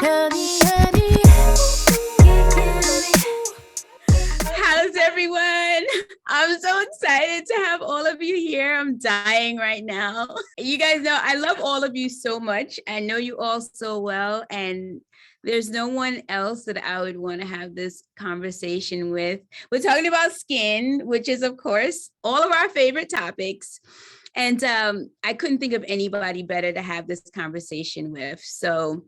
How's everyone? I'm so excited to have all of you here. I'm dying right now. You guys know I love all of you so much. I know you all so well, and there's no one else that I would want to have this conversation with. We're talking about skin, which is, of course, all of our favorite topics. And I couldn't think of anybody better to have this conversation with. So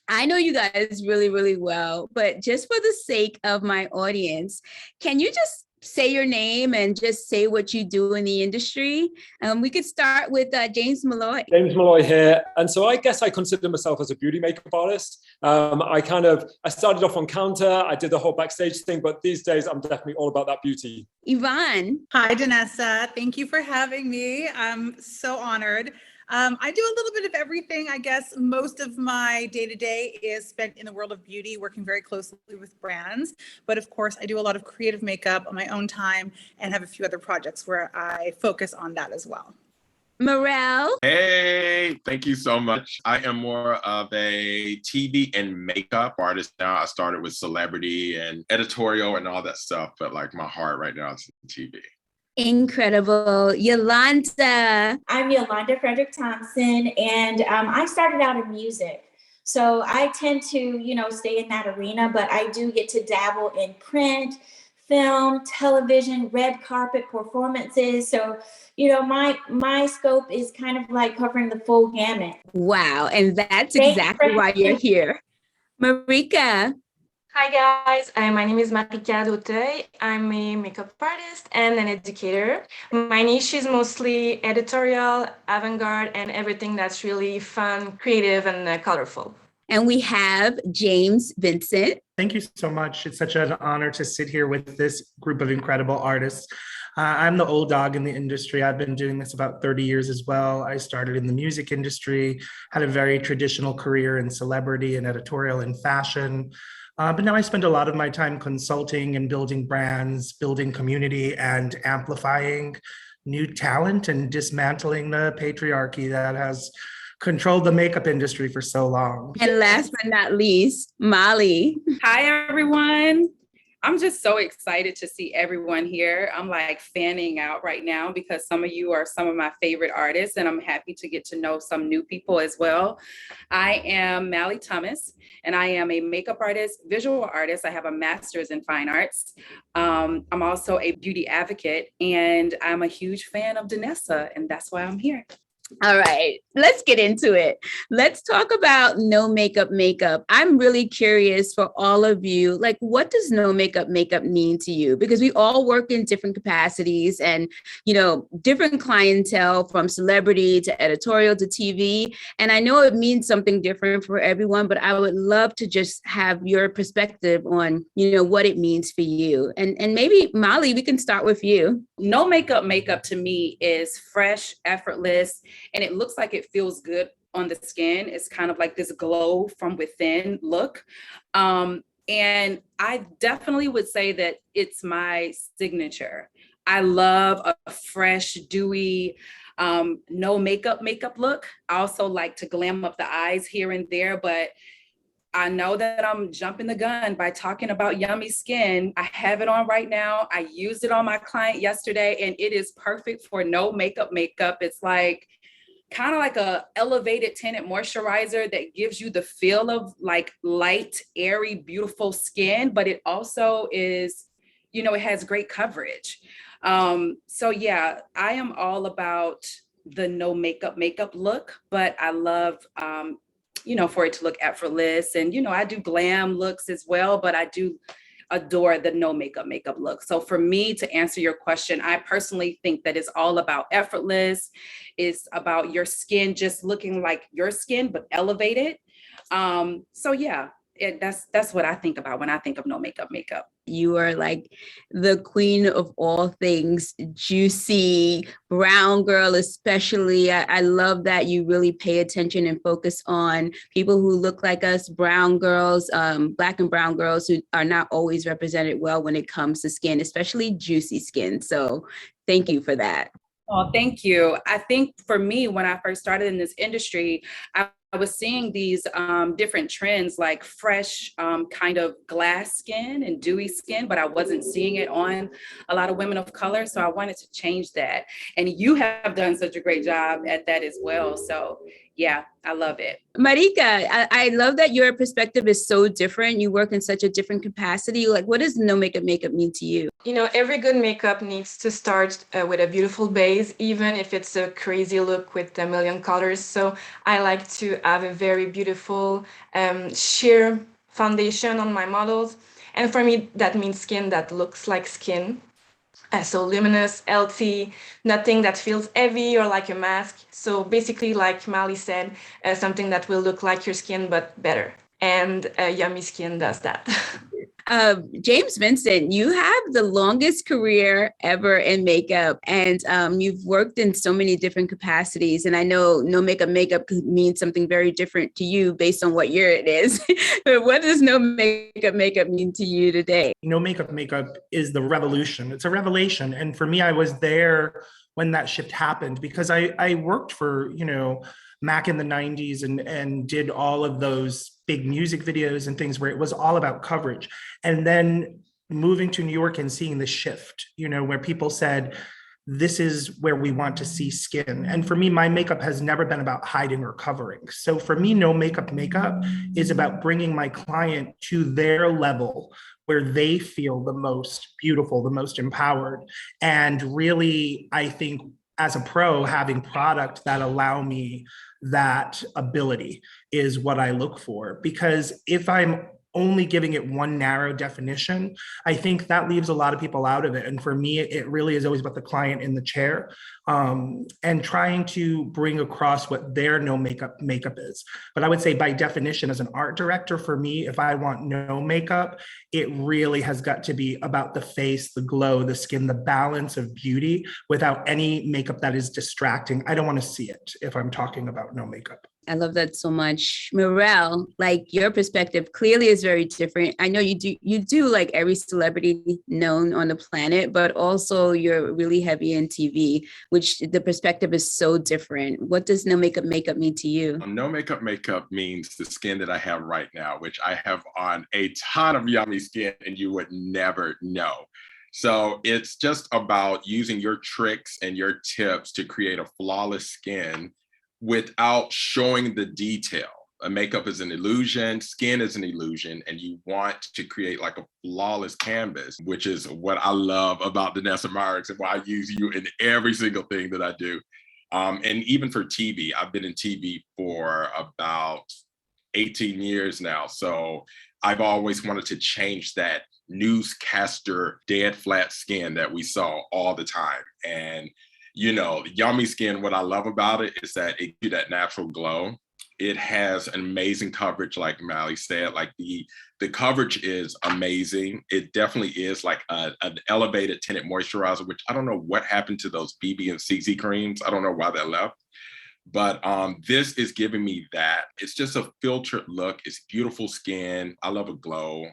I know you guys really, really well, but just for the sake of my audience, can you just say your name and just say what you do in the industry? We could start with James Malloy. James Malloy here. And so I guess I consider myself as a beauty makeup artist. I started off on counter. I did the whole backstage thing, but these days I'm definitely all about that beauty. Yvonne. Hi, Danessa. Thank you for having me. I'm so honored. I do a little bit of everything. I guess most of my day-to-day is spent in the world of beauty, working very closely with brands. But of course, I do a lot of creative makeup on my own time and have a few other projects where I focus on that as well. Morel. Hey, thank you so much. I am more of a TV and makeup artist now. I started with celebrity and editorial and all that stuff, but like my heart right now is TV. Incredible. Yolanda. I'm Yolanda Frederick Thompson, and I started out in music. So I tend to, stay in that arena, but I do get to dabble in print, film, television, red carpet performances. So, my scope is kind of like covering the full gamut. Wow. And that's exactly why you're here. Marika. Hi guys, my name is Marika Doteuil. I'm a makeup artist and an educator. My niche is mostly editorial, avant-garde, and everything that's really fun, creative, and colorful. And we have James Vincent. Thank you so much. It's such an honor to sit here with this group of incredible artists. I'm the old dog in the industry. I've been doing this about 30 years as well. I started in the music industry, had a very traditional career in celebrity and editorial and fashion. But now I spend a lot of my time consulting and building brands, building community, and amplifying new talent and dismantling the patriarchy that has controlled the makeup industry for so long. And last but not least, Mallie. Hi, everyone. I'm just so excited to see everyone here. I'm like fanning out right now because some of you are some of my favorite artists, and I'm happy to get to know some new people as well. I am Mallie Thomas, and I am a makeup artist, visual artist. I have a master's in fine arts. I'm also a beauty advocate, and I'm a huge fan of Danessa, and that's why I'm here. All right, let's get into it. Let's talk about no makeup makeup. I'm really curious for all of you, like, what does no makeup makeup mean to you? Because we all work in different capacities and, different clientele, from celebrity to editorial to TV. And I know it means something different for everyone, but I would love to just have your perspective on, what it means for you. And maybe Mallie, we can start with you. No makeup makeup to me is fresh, effortless, and it looks like it feels good on the skin. It's kind of like this glow from within look. And I definitely would say that it's my signature. I love a fresh, dewy, no makeup look. I also like to glam up the eyes here and there, but I know that I'm jumping the gun by talking about Yummy Skin. I have it on right now. I used it on my client yesterday, and it is perfect for no makeup makeup. It's like kind of like a elevated tinted moisturizer that gives you the feel of like light, airy, beautiful skin, but it also is, it has great coverage. So yeah, I am all about the no makeup look, but I love, for it to look effortless. And, I do glam looks as well, but I do adore the no makeup look. So for me, to answer your question, I personally think that it's all about effortless. It's about your skin just looking like your skin, but elevated. So yeah, that's what I think about when I think of no makeup makeup. You are like the queen of all things juicy, brown girl especially. I love that you really pay attention and focus on people who look like us, brown girls, Black and brown girls who are not always represented well when it comes to skin, especially juicy skin. So thank you for that. Oh, thank you. I think for me, when I first started in this industry, I was seeing these different trends like fresh kind of glass skin and dewy skin, but I wasn't seeing it on a lot of women of color. So I wanted to change that. And you have done such a great job at that as well. So yeah, I love it. Marika, I love that your perspective is so different. You work in such a different capacity. Like, what does no makeup mean to you? You know, every good makeup needs to start with a beautiful base, even if it's a crazy look with a million colors. So I like to have a very beautiful sheer foundation on my models. And for me, that means skin that looks like skin. So luminous, healthy, nothing that feels heavy or like a mask. So basically, like Mallie said, something that will look like your skin, but better. And Yummy Skin does that. James Vincent, you have the longest career ever in makeup, and you've worked in so many different capacities. And I know no makeup could mean something very different to you based on what year it is. But what does no makeup mean to you today? No makeup is the revolution. It's a revelation. And for me, I was there when that shift happened because I worked for, Mac in the 90s and did all of those big music videos and things where it was all about coverage. And then moving to New York and seeing the shift, where people said, this is where we want to see skin. And for me, my makeup has never been about hiding or covering. So for me, no makeup is about bringing my client to their level where they feel the most beautiful, the most empowered. And really, I think as a pro, having product that allow me that ability is what I look for. Because if I'm only giving it one narrow definition, I think that leaves a lot of people out of it. And for me, it really is always about the client in the chair and trying to bring across what their no makeup is. But I would say by definition, as an art director, for me, if I want no makeup, it really has got to be about the face, the glow, the skin, the balance of beauty without any makeup that is distracting. I don't want to see it if I'm talking about no makeup. I love that so much. Morel, like your perspective clearly is very different. I know you do like every celebrity known on the planet, but also you're really heavy in TV, which the perspective is so different. What does no makeup mean to you? No makeup means the skin that I have right now, which I have on a ton of yummy skin and you would never know. So it's just about using your tricks and your tips to create a flawless skin without showing the detail. A makeup is an illusion, skin is an illusion, and you want to create like a flawless canvas, which is what I love about Danessa Myricks and why I use you in every single thing that I do. And even for TV, I've been in TV for about 18 years now. So I've always wanted to change that newscaster dead flat skin that we saw all the time. And Yummy Skin, what I love about it is that it gives you that natural glow. It has an amazing coverage, like Mallie said, like the coverage is amazing. It definitely is like an elevated tinted moisturizer, which I don't know what happened to those BB and CC creams. I don't know why they left. But this is giving me that. It's just a filtered look. It's beautiful skin. I love a glow.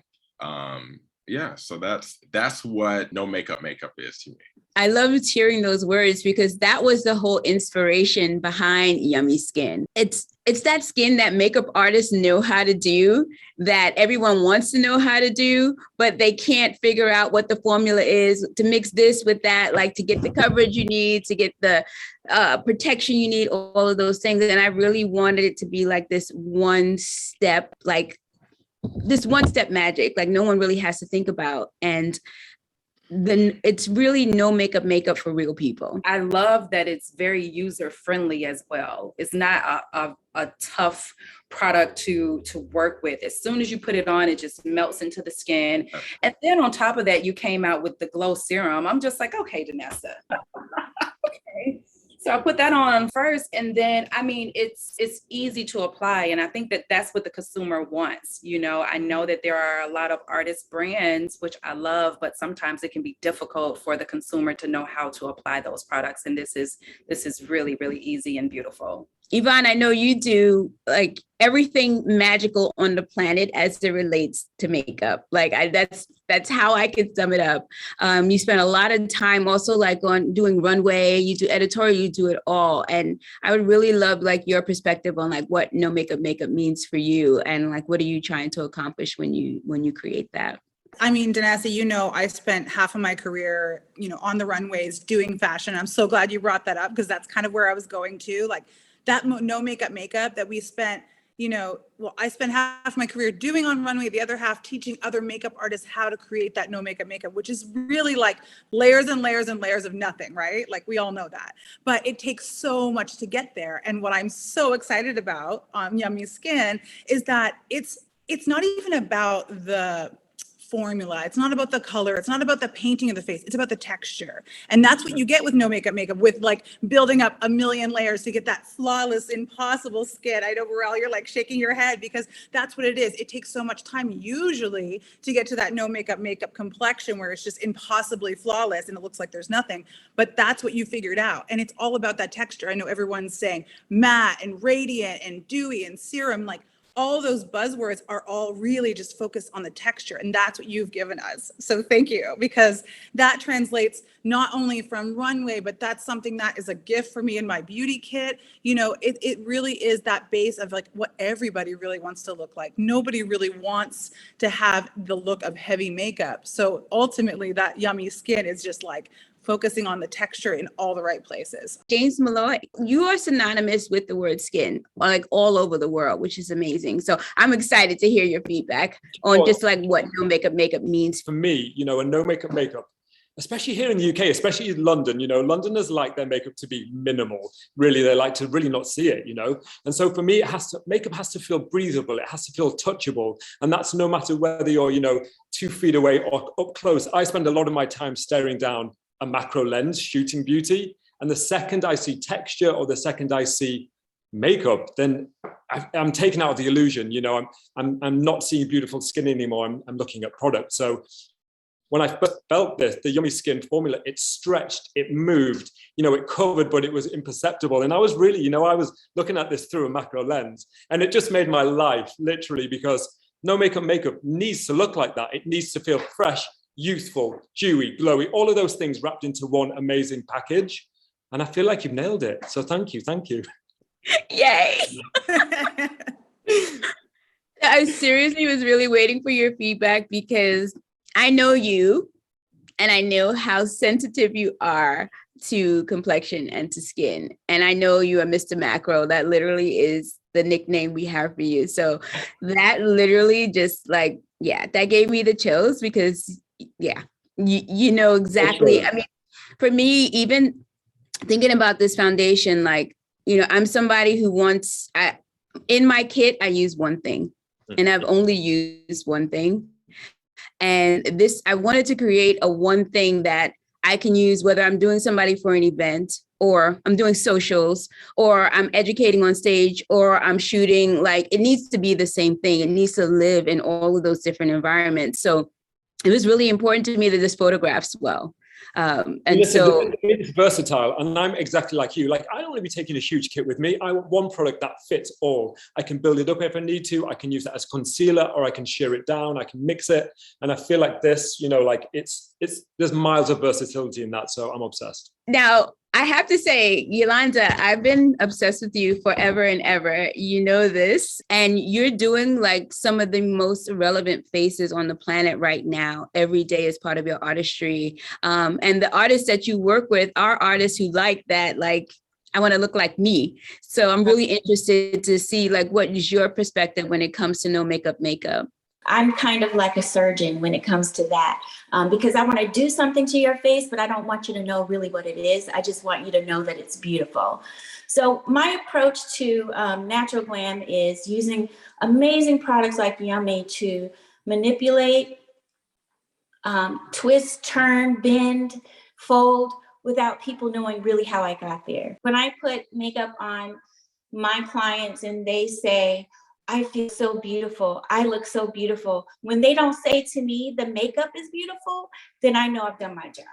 So that's what no makeup is to me. I loved hearing those words because that was the whole inspiration behind Yummy Skin. It's that skin that makeup artists know how to do, that everyone wants to know how to do, but they can't figure out what the formula is to mix this with that, like to get the coverage you need, to get the protection you need, all of those things. And I really wanted it to be like this one step magic, like no one really has to think about. And then it's really no makeup for real people. I love that it's very user friendly as well. It's not a tough product to work with. As soon as you put it on, it just melts into the skin. And then on top of that, you came out with the glow serum. I'm just like, okay, Danessa. Okay. So I put that on first, and then, it's easy to apply. And I think that that's what the consumer wants. I know that there are a lot of artist brands, which I love, but sometimes it can be difficult for the consumer to know how to apply those products. And this is really, really easy and beautiful. Yvonne, I know you do like everything magical on the planet as it relates to makeup. Like that's how I could sum it up. You spend a lot of time also like on doing runway, you do editorial, you do it all. And I would really love like your perspective on like what no makeup means for you, and like what are you trying to accomplish when you create that? I mean, Danessa, you know, I spent half of my career, you know, on the runways doing fashion. I'm so glad you brought that up because that's kind of where I was going to. Like that no makeup that we spent, you know, well, I spent half my career doing on runway, the other half teaching other makeup artists how to create that no makeup, which is really like layers and layers and layers of nothing, right? Like we all know that, but it takes so much to get there. And what I'm so excited about on Yummy Skin is that it's not even about the formula. It's not about the color. It's not about the painting of the face. It's about the texture. And that's what you get with no makeup with like building up a million layers to get that flawless, impossible skin. I know, Varel, you're like shaking your head because that's what it is. It takes so much time usually to get to that no makeup complexion where it's just impossibly flawless and it looks like there's nothing. But that's what you figured out. And it's all about that texture. I know everyone's saying matte and radiant and dewy and serum, like all those buzzwords are all really just focused on the texture, and that's what you've given us. So thank you, because that translates not only from runway, but that's something that is a gift for me in my beauty kit. You know, it really is that base of like what everybody really wants to look like. Nobody really wants to have the look of heavy makeup. So ultimately that Yummy Skin is just like focusing on the texture in all the right places. James Malloy, you are synonymous with the word skin, like all over the world, which is amazing. So I'm excited to hear your feedback on just like what no makeup means. For me, you know, a no makeup, especially here in the UK, especially in London, you know, Londoners like their makeup to be minimal. Really, they like to really not see it, you know. And so for me, makeup has to feel breathable. It has to feel touchable. And that's no matter whether you're, you know, 2 feet away or up close. I spend a lot of my time staring down a macro lens shooting beauty, and the second I see texture or the second I see makeup, then I'm taken out of the illusion. You know, I'm not seeing beautiful skin anymore. I'm looking at product. So when I first felt this, the Yummy Skin formula, it stretched, it moved, you know, it covered, but it was imperceptible. And I was really, you know, I was looking at this through a macro lens, and it just made my life literally, because no makeup needs to look like that. It needs to feel fresh, youthful, dewy, glowy, all of those things wrapped into one amazing package. And I feel like you've nailed it. So thank you. Yay. I seriously was really waiting for your feedback because I know you and I know how sensitive you are to complexion and to skin. And I know you are Mr. Macro. That literally is the nickname we have for you. So that literally just like, yeah, that gave me the chills because yeah, you know exactly. I mean, for me, even thinking about this foundation, like, you know, I'm somebody who in my kit, I use one thing and I've only used one thing. And I wanted to create a one thing that I can use, whether I'm doing somebody for an event or I'm doing socials or I'm educating on stage or I'm shooting. Like, it needs to be the same thing. It needs to live in all of those different environments. So it was really important to me that this photographs well. So it's versatile, and I'm exactly like you. Like, I don't want to be taking a huge kit with me. I want one product that fits all. I can build it up if I need to. I can use it as concealer, or I can sheer it down. I can mix it, and I feel like this, you know, like it's there's miles of versatility in that. So I'm obsessed. Now, I have to say, Yolanda, I've been obsessed with you forever and ever. You know this, and you're doing like some of the most relevant faces on the planet right now. Every day is part of your artistry. And the artists that you work with are artists who like that, like, I want to look like me. So I'm really interested to see like, what is your perspective when it comes to no makeup? I'm kind of like a surgeon when it comes to that, because I want to do something to your face, but I don't want you to know really what it is. I just want you to know that it's beautiful. So my approach to natural glam is using amazing products like Yummy to manipulate, twist, turn, bend, fold without people knowing really how I got there. When I put makeup on my clients and they say, I feel so beautiful, I look so beautiful, when they don't say to me the makeup is beautiful, then I know I've done my job.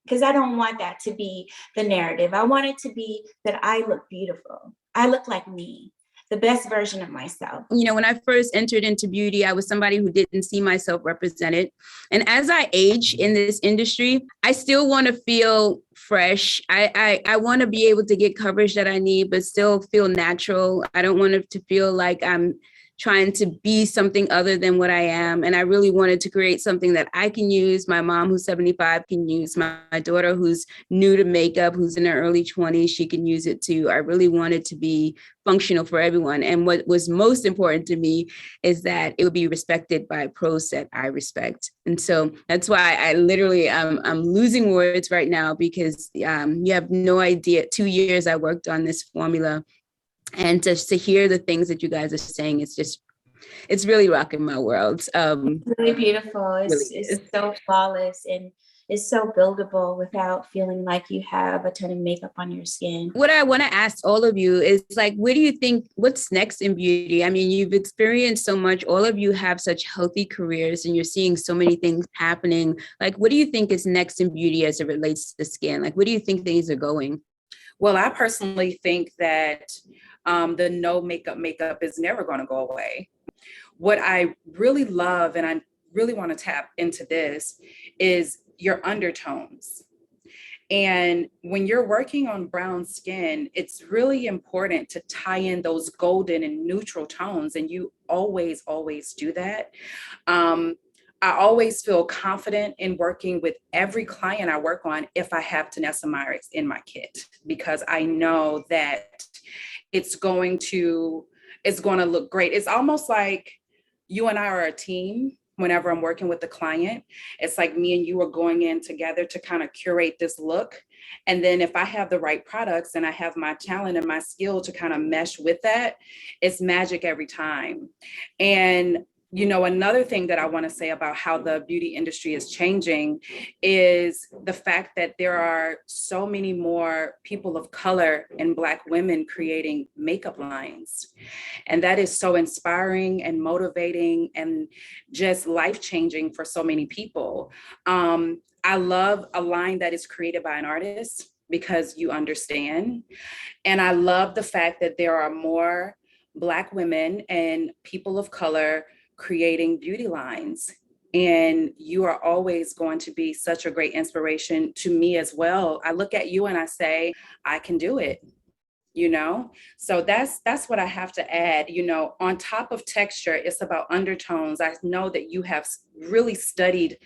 Because I don't want that to be the narrative. I want it to be that I look beautiful. I look like me, the best version of myself. You know, when I first entered into beauty, I was somebody who didn't see myself represented. And as I age in this industry, I still want to feel fresh. I want to be able to get coverage that I need, but still feel natural. I don't want it to feel like I'm trying to be something other than what I am. And I really wanted to create something that I can use. My mom, who's 75, can use. My daughter, who's new to makeup, who's in her early 20s, she can use it too. I really wanted to be functional for everyone. And what was most important to me is that it would be respected by pros that I respect. And so that's why I literally, I'm losing words right now, because you have no idea. 2 years I worked on this formula. And just to hear the things that you guys are saying, it's really rocking my world. Really beautiful. It's so flawless, and it's so buildable without feeling like you have a ton of makeup on your skin. What I want to ask all of you is, like, where do you think, what's next in beauty? I mean, you've experienced so much. All of you have such healthy careers, and you're seeing so many things happening. Like, what do you think is next in beauty as it relates to skin? Like, where do you think things are going? Well, I personally think that the no makeup is never going to go away. What I really love, and I really want to tap into this, is your undertones. And when you're working on brown skin, it's really important to tie in those golden and neutral tones. And you always do that. I always feel confident in working with every client I work on if I have Danessa Myricks in my kit, because I know that it's going to look great. It's almost like you and I are a team. Whenever I'm working with the client, it's like me and you are going in together to kind of curate this look. And then if I have the right products and I have my talent and my skill to kind of mesh with that, it's magic every time. And you know, another thing that I want to say about how the beauty industry is changing is the fact that there are so many more people of color and Black women creating makeup lines. And that is so inspiring and motivating and just life-changing for so many people. I love a line that is created by an artist because you understand. And I love the fact that there are more Black women and people of color creating beauty lines. And you are always going to be such a great inspiration to me as well. I look at you and I say, I can do it, you know? So that's what I have to add, you know, on top of texture, it's about undertones. I know that you have really studied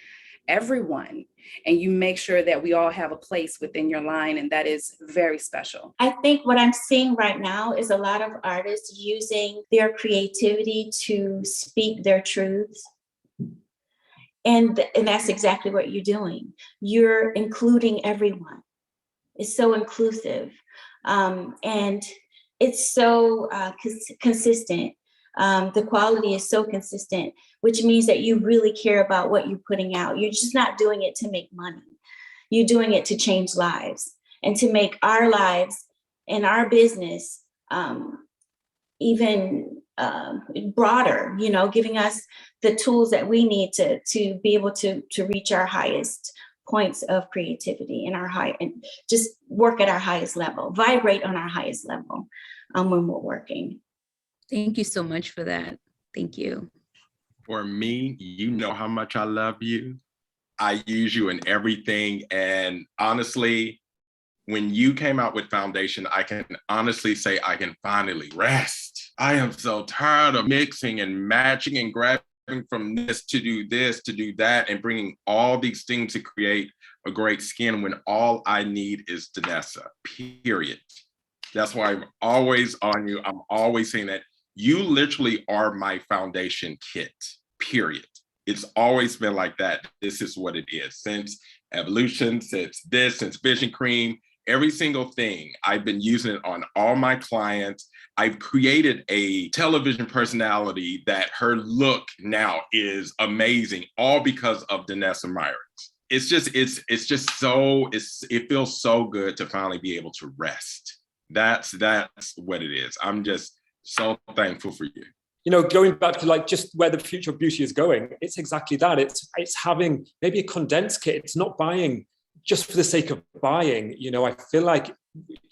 everyone and you make sure that we all have a place within your line, and that is very special. I think what I'm seeing right now is a lot of artists using their creativity to speak their truths. And that's exactly what you're doing. You're including everyone. It's so inclusive. And it's so consistent. The quality is so consistent, which means that you really care about what you're putting out. You're just not doing it to make money. You're doing it to change lives and to make our lives and our business even broader, you know, giving us the tools that we need to be able to reach our highest points of creativity and just work at our highest level, vibrate on our highest level when we're working. Thank you so much for that. Thank you. For me, you know how much I love you. I use you in everything. And honestly, when you came out with foundation, I can honestly say I can finally rest. I am so tired of mixing and matching and grabbing from this to do that, and bringing all these things to create a great skin when all I need is Danessa, period. That's why I'm always on you. I'm always saying that. You literally are my foundation kit, period. It's always been like that. This is what it is. Since Evolution, since Vision Cream, every single thing, I've been using it on all my clients. I've created a television personality that her look now is amazing, all because of Danessa Myricks. It feels so good to finally be able to rest. That's what it is. I'm just so thankful for you. You know, going back to like just where the future of beauty is going, it's exactly that. It's having maybe a condensed kit. It's not buying just for the sake of buying. You know, I feel like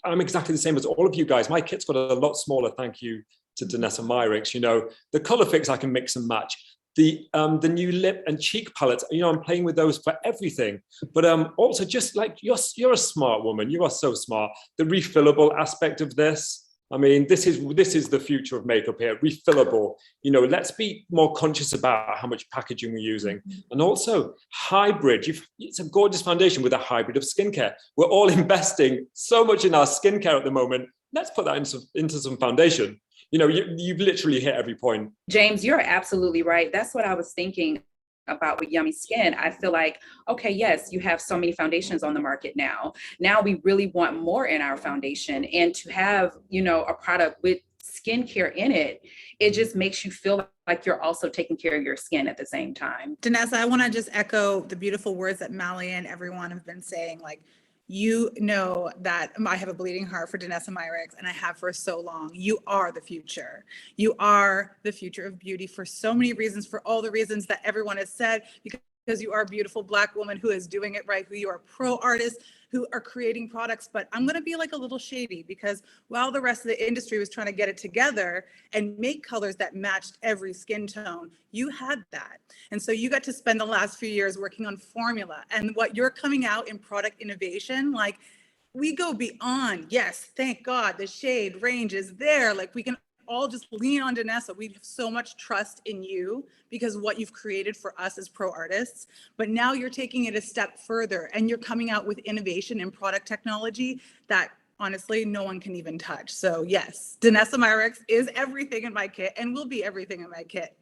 I'm exactly the same as all of you guys. My kit's got a lot smaller, thank you to Danessa Myricks. You know, the color fix I can mix and match. The new lip and cheek palettes, you know, I'm playing with those for everything. But also just like you're a smart woman. You are so smart. The refillable aspect of this. I mean, this is the future of makeup here. Refillable. You know, let's be more conscious about how much packaging we're using, and also hybrid. It's a gorgeous foundation with a hybrid of skincare. We're all investing so much in our skincare at the moment. Let's put that into some foundation. You know, you've literally hit every point. James, you're absolutely right. That's what I was thinking about with Yummy Skin. I feel like, okay, yes, you have so many foundations on the market now. Now we really want more in our foundation, and to have, you know, a product with skincare in it, it just makes you feel like you're also taking care of your skin at the same time. Danessa, I want to just echo the beautiful words that Mallie and everyone have been saying. Like, you know that I have a bleeding heart for Danessa Myricks, and I have for so long. You are the future. You are the future of beauty for so many reasons, for all the reasons that everyone has said, because you are a beautiful Black woman who is doing it right, who you are pro artists, who are creating products. But I'm going to be like a little shady, because while the rest of the industry was trying to get it together and make colors that matched every skin tone, you had that. And so you got to spend the last few years working on formula, and what you're coming out in product innovation, like, we go beyond. Yes, thank God the shade range is there. Like, we can all just lean on Danessa. We have so much trust in you because what you've created for us as pro artists, but now you're taking it a step further and you're coming out with innovation and product technology that honestly no one can even touch. So yes, Danessa Myricks is everything in my kit and will be everything in my kit.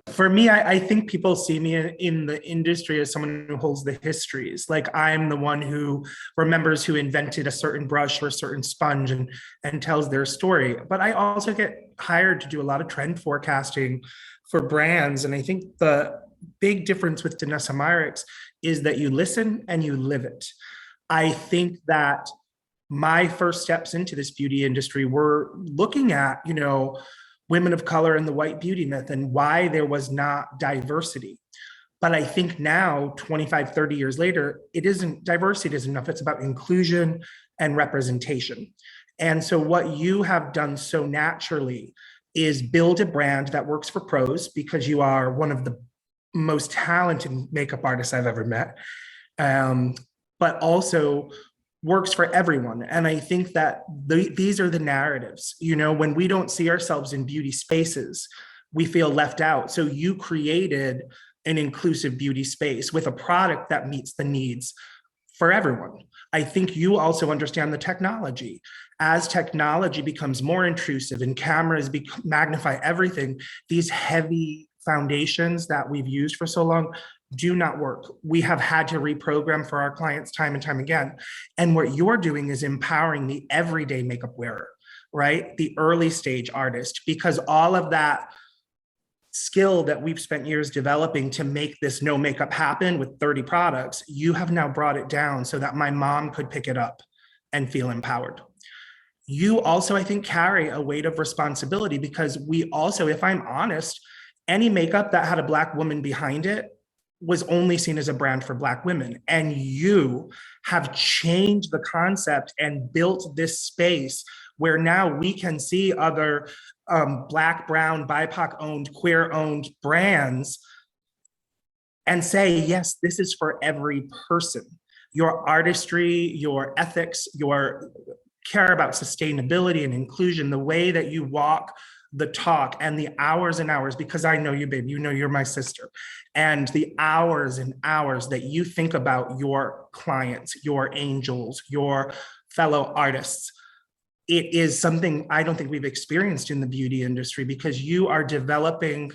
For me, I think people see me in the industry as someone who holds the histories. Like, I'm the one who remembers who invented a certain brush or a certain sponge and tells their story. But I also get hired to do a lot of trend forecasting for brands. And I think the big difference with Danessa Myricks is that you listen and you live it. I think that my first steps into this beauty industry were looking at, you know, women of color and the white beauty myth and why there was not diversity. But I think now, 25, 30 years later, diversity isn't enough. It's about inclusion and representation. And so what you have done so naturally is build a brand that works for pros, because you are one of the most talented makeup artists I've ever met, but also works for everyone. And I think that these are the narratives. You know, when we don't see ourselves in beauty spaces, we feel left out. So you created an inclusive beauty space with a product that meets the needs for everyone. I think you also understand the technology. As technology becomes more intrusive and cameras magnify everything, these heavy foundations that we've used for so long do not work. We have had to reprogram for our clients time and time again. And what you're doing is empowering the everyday makeup wearer, right? The early stage artist, because all of that skill that we've spent years developing to make this no makeup happen with 30 products, you have now brought it down so that my mom could pick it up and feel empowered. You also, I think, carry a weight of responsibility, because we also, if I'm honest, any makeup that had a Black woman behind it was only seen as a brand for Black women. And you have changed the concept and built this space where now we can see other Black, brown, BIPOC owned, queer owned brands and say, yes, this is for every person. Your artistry, your ethics, your care about sustainability and inclusion, the way that you walk the talk, and the hours and hours, because I know you, babe, you know you're my sister, and the hours and hours that you think about your clients, your angels, your fellow artists. It is something I don't think we've experienced in the beauty industry, because you are developing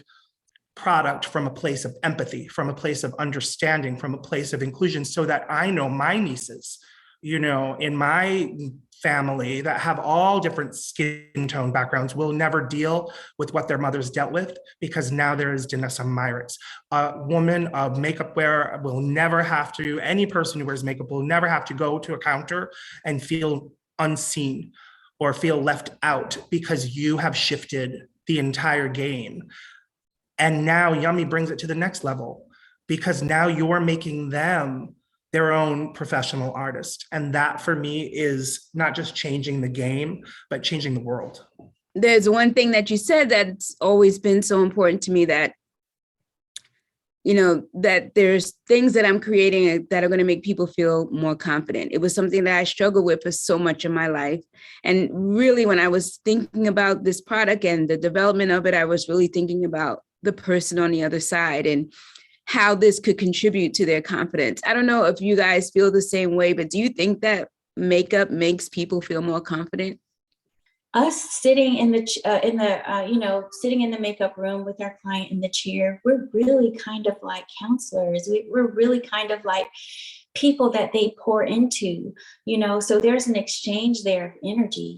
product from a place of empathy, from a place of understanding, from a place of inclusion, so that I know my nieces, you know, in my family that have all different skin tone backgrounds will never deal with what their mothers dealt with, because now there is Danessa Myricks. A woman, a makeup wearer will never have to, any person who wears makeup will never have to go to a counter and feel unseen or feel left out, because you have shifted the entire game. And now Yummy brings it to the next level, because now you're making them their own professional artist. And that for me is not just changing the game, but changing the world. There's one thing that you said that's always been so important to me, that that there's things that I'm creating that are going to make people feel more confident. It was something that I struggled with for so much of my life. And really, when I was thinking about this product and the development of it, I was really thinking about the person on the other side and how this could contribute to their confidence. I don't know if you guys feel the same way, but do you think that makeup makes people feel more confident? Us sitting in the sitting in the makeup room with our client in the chair, we're really kind of like counselors. We're really kind of like people that they pour into, so there's an exchange there of energy.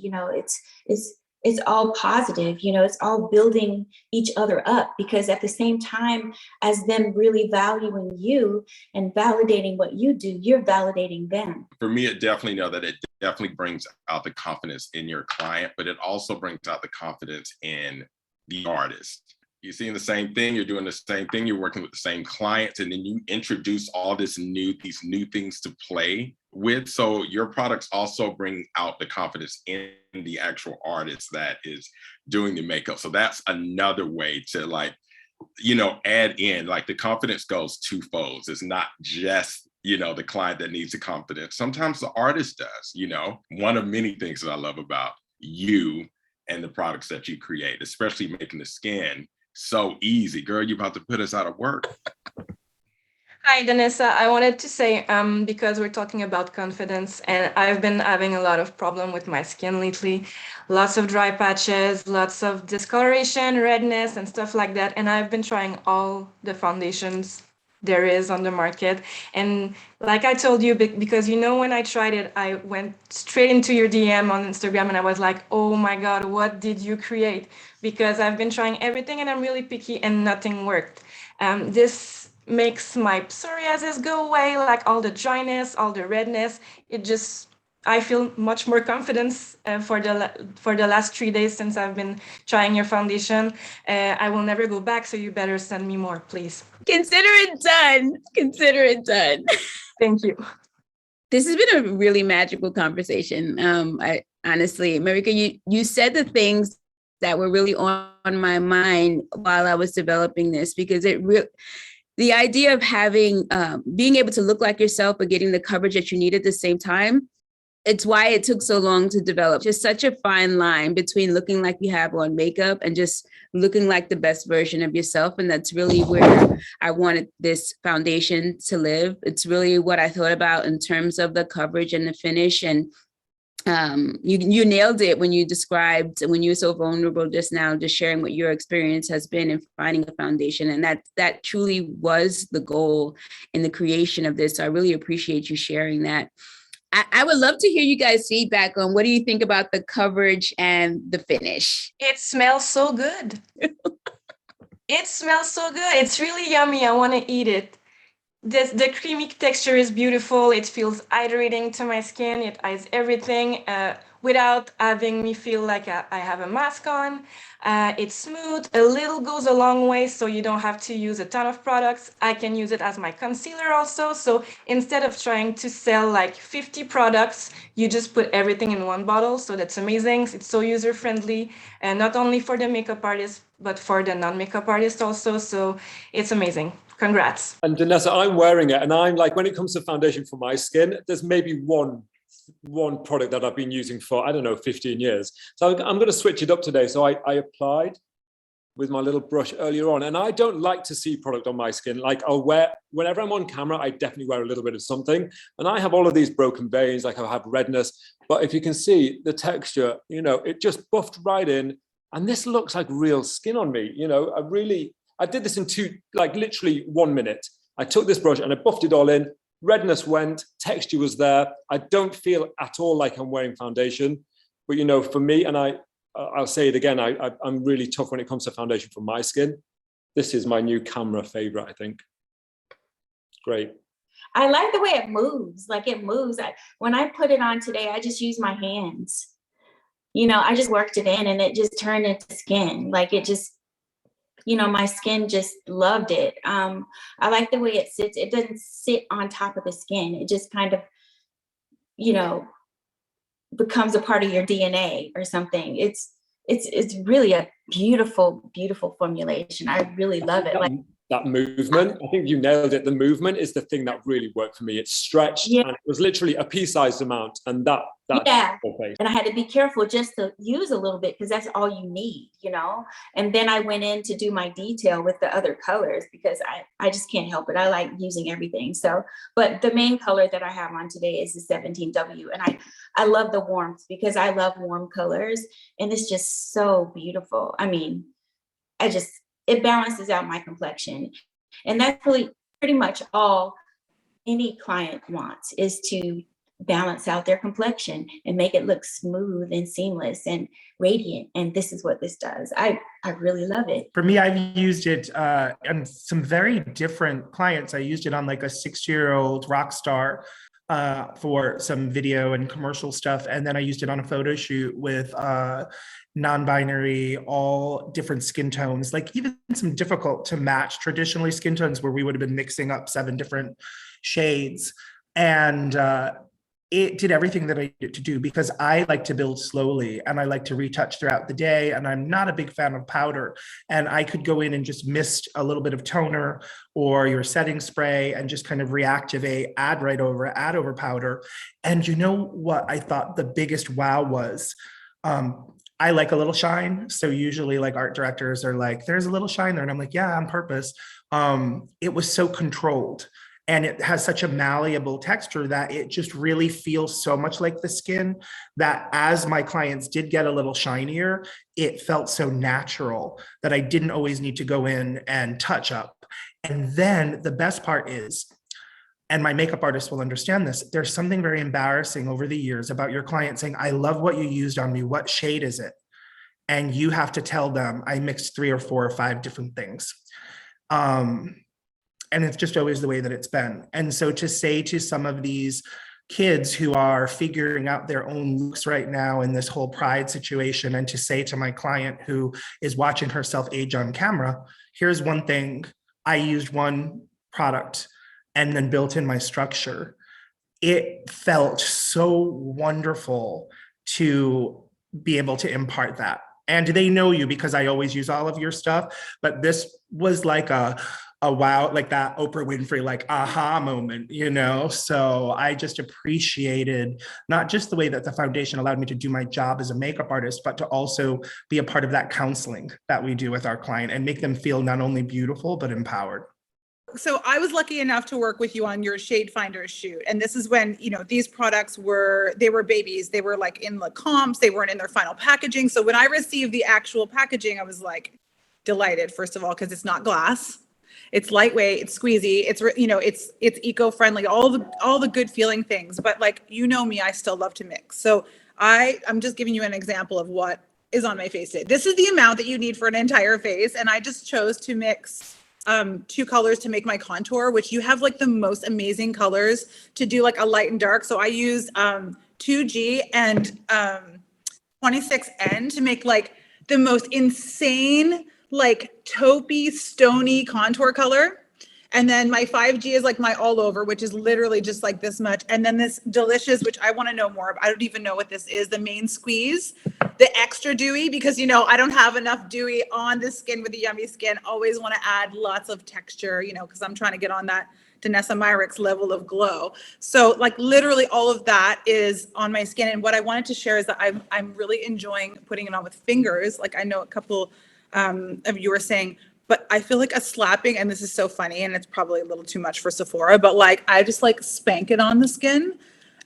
It's all positive, it's all building each other up, because at the same time as them really valuing you and validating what you do, you're validating them. For me, it definitely brings out the confidence in your client, but it also brings out the confidence in the artist. You're seeing the same thing, you're doing the same thing, you're working with the same clients, and then you introduce all these new things to play with. So your products also bring out the confidence in the actual artist that is doing the makeup. So that's another way to add in, the confidence goes twofold. It's not just, the client that needs the confidence. Sometimes the artist does, one of many things that I love about you and the products that you create, especially making the skin so easy. Girl, you're about to put us out of work. Hi, Danessa. I wanted to say, because we're talking about confidence, and I've been having a lot of problem with my skin lately, lots of dry patches, lots of discoloration, redness, and stuff like that. And I've been trying all the foundations there is on the market. And like I told you, because when I tried it, I went straight into your DM on Instagram and I was like, oh my God, what did you create? Because I've been trying everything and I'm really picky and nothing worked. This makes my psoriasis go away, like all the dryness, all the redness. I feel much more confidence for the last 3 days since I've been trying your foundation. I will never go back, so you better send me more, please. Consider it done. Consider it done. Thank you. This has been a really magical conversation. I honestly, Myricks, you said the things that were really on my mind while I was developing this, because the idea of having, being able to look like yourself, but getting the coverage that you need at the same time, it's why it took so long to develop. Just such a fine line between looking like you have on makeup and just looking like the best version of yourself. And that's really where I wanted this foundation to live. It's really what I thought about in terms of the coverage and the finish. And you nailed it when you described, when you were so vulnerable just now, just sharing what your experience has been in finding a foundation. And that truly was the goal in the creation of this. So I really appreciate you sharing that. I would love to hear you guys' feedback on what do you think about the coverage and the finish? It smells so good. It smells so good. It's really yummy. I want to eat it. The creamy texture is beautiful. It feels hydrating to my skin. It hides everything without having me feel like I have a mask on. It's smooth. A little goes a long way, so you don't have to use a ton of products. I can use it as my concealer also. So instead of trying to sell like 50 products, you just put everything in one bottle. So that's amazing. It's so user-friendly, and not only for the makeup artist, but for the non-makeup artist also. So it's amazing. Congrats. And Danessa, I'm wearing it, and I'm like, when it comes to foundation for my skin, there's maybe one product that I've been using for, 15 years. So I'm going to switch it up today. So I applied with my little brush earlier on, and I don't like to see product on my skin. Like whenever I'm on camera, I definitely wear a little bit of something. And I have all of these broken veins, like I have redness, but if you can see the texture, it just buffed right in. And this looks like real skin on me. I did this in literally 1 minute. I took this brush and I buffed it all in. Redness went, texture was there. I don't feel at all like I'm wearing foundation. But, for me, and I'll say it again, I'm really tough when it comes to foundation for my skin. This is my new camera favorite, I think. Great. I like the way it moves. Like it moves. When I put it on today, I just used my hands. I just worked it in and it just turned into skin. Like it just my skin just loved it. I like the way it sits. It doesn't sit on top of the skin. It just kind of, becomes a part of your DNA or something. It's really a beautiful, beautiful formulation. I really love it. That movement, I think you nailed it. The movement is the thing that really worked for me. It stretched, and it was literally a pea-sized amount, and that and I had to be careful just to use a little bit because that's all you need, and then I went in to do my detail with the other colors because I just can't help it. I like using everything. So, but the main color that I have on today is the 17W, and I love the warmth because I love warm colors, and it's just so beautiful. I mean, it balances out my complexion. And that's really pretty much all any client wants, is to balance out their complexion and make it look smooth and seamless and radiant. And this is what this does. I really love it. For me, I've used it on some very different clients. I used it on like a 6-year-old rock star for some video and commercial stuff. And then I used it on a photo shoot with non-binary, all different skin tones, like even some difficult to match traditionally skin tones where we would have been mixing up 7 different shades. And it did everything that I needed to do because I like to build slowly and I like to retouch throughout the day. And I'm not a big fan of powder. And I could go in and just mist a little bit of toner or your setting spray and just kind of reactivate, add over powder. And you know what I thought the biggest wow was? I like a little shine. So usually like art directors are like, there's a little shine there. And I'm like, yeah, on purpose. It was so controlled. And it has such a malleable texture that it just really feels so much like the skin that as my clients did get a little shinier, it felt so natural that I didn't always need to go in and touch up. And then the best part is, and my makeup artist will understand this, there's something very embarrassing over the years about your client saying, I love what you used on me. What shade is it? And you have to tell them, I mixed 3 or 4 or 5 different things. And it's just always the way that it's been. And so to say to some of these kids who are figuring out their own looks right now in this whole pride situation, and to say to my client who is watching herself age on camera, here's one thing, I used one product and then built in my structure. It felt so wonderful to be able to impart that. And they know you because I always use all of your stuff, but this was like a wow, like that Oprah Winfrey, like aha moment, So I just appreciated not just the way that the foundation allowed me to do my job as a makeup artist, but to also be a part of that counseling that we do with our client and make them feel not only beautiful, but empowered. So I was lucky enough to work with you on your shade finder shoot. And this is when, these products they were babies. They were like in the comps. They weren't in their final packaging. So when I received the actual packaging, I was like delighted, first of all, because it's not glass. It's lightweight, it's squeezy, it's eco-friendly, all the good feeling things. But like, me, I still love to mix. So I'm just giving you an example of what is on my face today. This is the amount that you need for an entire face. And I just chose to mix 2 colors to make my contour, which you have like the most amazing colors to do like a light and dark. So I used 2G and 26N to make like the most insane, like taupey, stony contour color. And then my 5G is like my all over, which is literally just like this much. And then this delicious, which I want to know more about. I don't even know what this is. The main squeeze, the extra dewy, because, I don't have enough dewy on the skin with the yummy skin. Always want to add lots of texture, because I'm trying to get on that Danessa Myricks level of glow. So like literally all of that is on my skin. And what I wanted to share is that I'm really enjoying putting it on with fingers. Like I know a couple of you were saying, but I feel like a slapping, and this is so funny, and it's probably a little too much for Sephora, but like I just like spank it on the skin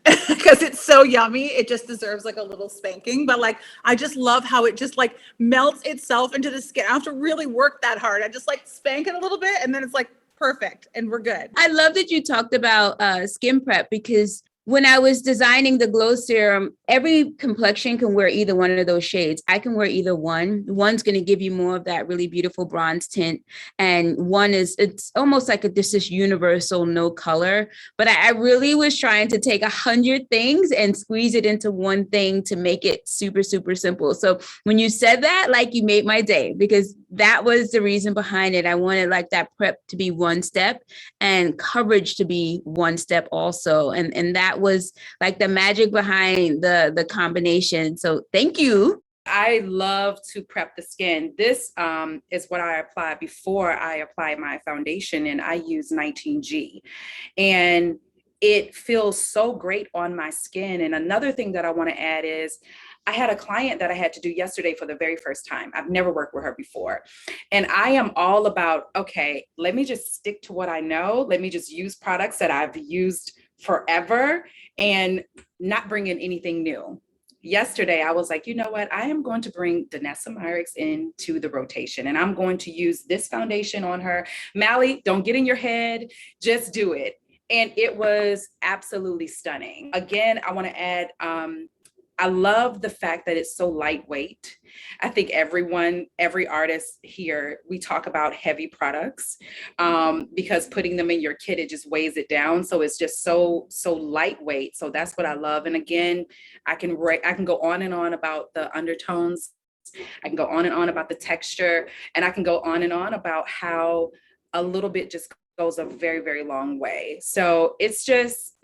because it's so yummy. It just deserves like a little spanking. But like I just love how it just like melts itself into the skin. I don't have to really work that hard. I just like spank it a little bit, and then it's like perfect, and we're good. I love that you talked about skin prep because when I was designing the glow serum, every complexion can wear either one of those shades. I can wear either one. One's going to give you more of that really beautiful bronze tint. And one is, it's almost like this universal no color. But I really was trying to take 100 things and squeeze it into one thing to make it super, super simple. So when you said that, like, you made my day, because that was the reason behind it. I wanted like that prep to be one step and coverage to be one step also. And that was like the magic behind the combination. So thank you. I love to prep the skin. This is what I apply before I apply my foundation, and I use 19G. And it feels so great on my skin. And another thing that I want to add is I had a client that I had to do yesterday for the very first time. I've never worked with her before. And I am all about, okay, let me just stick to what I know. Let me just use products that I've used forever and not bring in anything new. Yesterday, I was like, you know what? I am going to bring Danessa Myricks into the rotation, and I'm going to use this foundation on her. Mallie, don't get in your head, just do it. And it was absolutely stunning. Again, I want to add, I love the fact that it's so lightweight. I think every artist here, we talk about heavy products because putting them in your kit, it just weighs it down. So it's just so lightweight. So that's what I love. And again, I can go on and on about the undertones. I can go on and on about the texture, and I can go on and on about how a little bit just goes a very, very long way. So it's just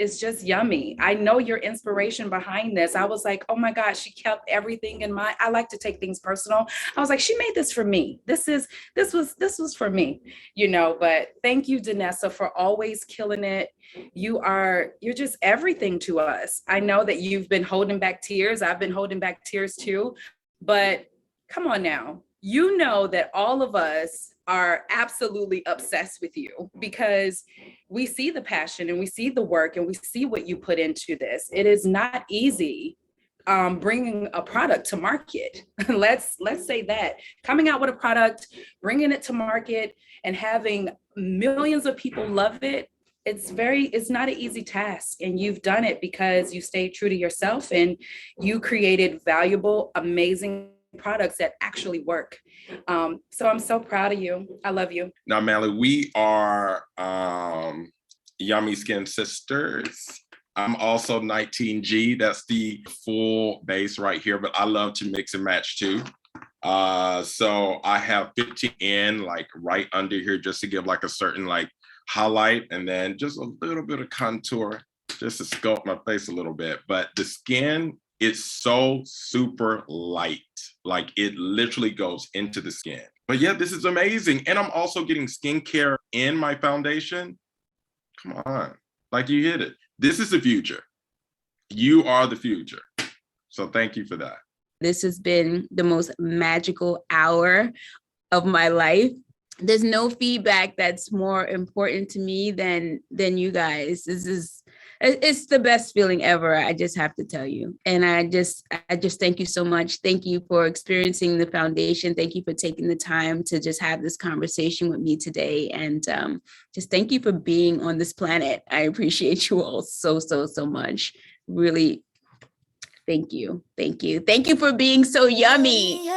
yummy. I know your inspiration behind this. I was like, oh my God, she kept everything in mind. I like to take things personal. I was like, she made this for me. This was for me, you know. But thank you, Danessa, for always killing it. You're just everything to us. I know that you've been holding back tears. I've been holding back tears too. But come on now. You know that all of us are absolutely obsessed with you because we see the passion and we see the work and we see what you put into this. It is not easy bringing a product to market. Let's say that. Coming out with a product, bringing it to market, and having millions of people love it. It's not an easy task, and you've done it because you stayed true to yourself and you created valuable, amazing products that actually work. So I'm so proud of you. I love you. Now, Mallie, we are Yummy Skin Sisters. I'm also 19G. That's the full base right here, but I love to mix and match too. So I have 15 in like right under here just to give like a certain like highlight, and then just a little bit of contour just to sculpt my face a little bit. But the skin, it's so super light. Like it literally goes into the skin. But yeah, this is amazing. And I'm also getting skincare in my foundation. Come on, like you hit it. This is the future. You are the future. So thank you for that. This has been the most magical hour of my life. There's no feedback that's more important to me than you guys. It's the best feeling ever. I just have to tell you. And I just thank you so much. Thank you for experiencing the foundation. Thank you for taking the time to just have this conversation with me today. And just thank you for being on this planet. I appreciate you all so much. Really, thank you. Thank you. Thank you for being so yummy.